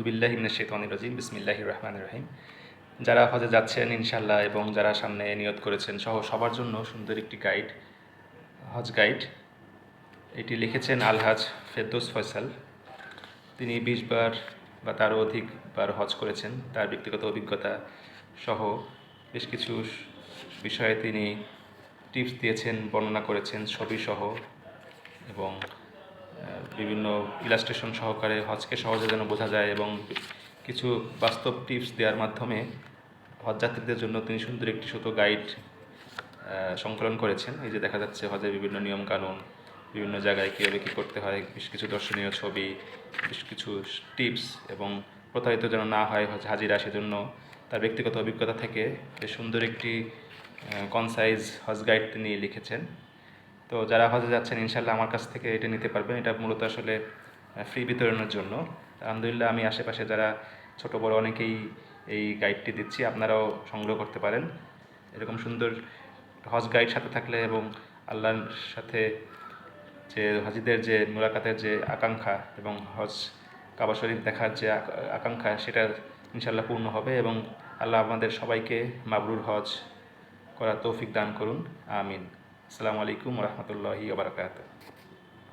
বিল্লাহি মিনাশ শাইতানির রাজিম বিসমিল্লাহির রহমানির রহিম। যারা হজে যাচ্ছেন ইনশাআল্লাহ এবং যারা সামনে নিয়ত করেছেন সহ সবার জন্য সুন্দর একটি গাইড, হজ গাইড। এটি লিখেছেন আলহাজ ফেরদৌস ফয়সাল। তিনি 20 বার বা তারও অধিকবার হজ করেছেন। তার ব্যক্তিগত অভিজ্ঞতা সহ বেশ কিছু বিষয়ে তিনি টিপস দিয়েছেন, বর্ণনা করেছেন ছবি সহ এবং বিভিন্ন ইলাস্ট্রেশন সহকারে হজকে সহজে যেন বোঝা যায় এবং কিছু বাস্তব টিপস দেওয়ার মাধ্যমে হজযাত্রীদের জন্য তিনি সুন্দর একটি ছোট গাইড সংকলন করেছেন। এই যে দেখা যাচ্ছে হজের বিভিন্ন নিয়মকানুন, বিভিন্ন জায়গায় কীভাবে কী করতে হয়, বেশ কিছু দর্শনীয় ছবি, বেশ কিছু টিপস এবং প্রতারিত যেন না হয় হাজিরা, সেজন্য তার ব্যক্তিগত অভিজ্ঞতা থেকে বেশ সুন্দর একটি কনসাইজ হজ গাইড তিনি লিখেছেন। তো যারা হজে যাচ্ছেন ইনশাল্লাহ আমার কাছ থেকে এটা নিতে পারবেন। এটা মূলত আসলে ফ্রি বিতরণের জন্য। আলহামদুলিল্লাহ আমি আশেপাশে যারা ছোট বড় অনেকেই এই গাইডটি দিচ্ছি, আপনারাও সংগ্রহ করতে পারেন। এরকম সুন্দর হজ গাইড সাথে থাকলে এবং আল্লাহর সাথে যে হাজিদের যে মুলাকাতের যে আকাঙ্ক্ষা এবং হজ কাবা শরীফ দেখার যে আকাঙ্ক্ষা, সেটা ইনশাল্লাহ পূর্ণ হবে এবং আল্লাহ আমাদের সবাইকে মাবরুর হজ করার তৌফিক দান করুন। আমিন। আসসালামু আলাইকুম ওয়া রাহমাতুল্লাহি ওয়া বারাকাতুহু।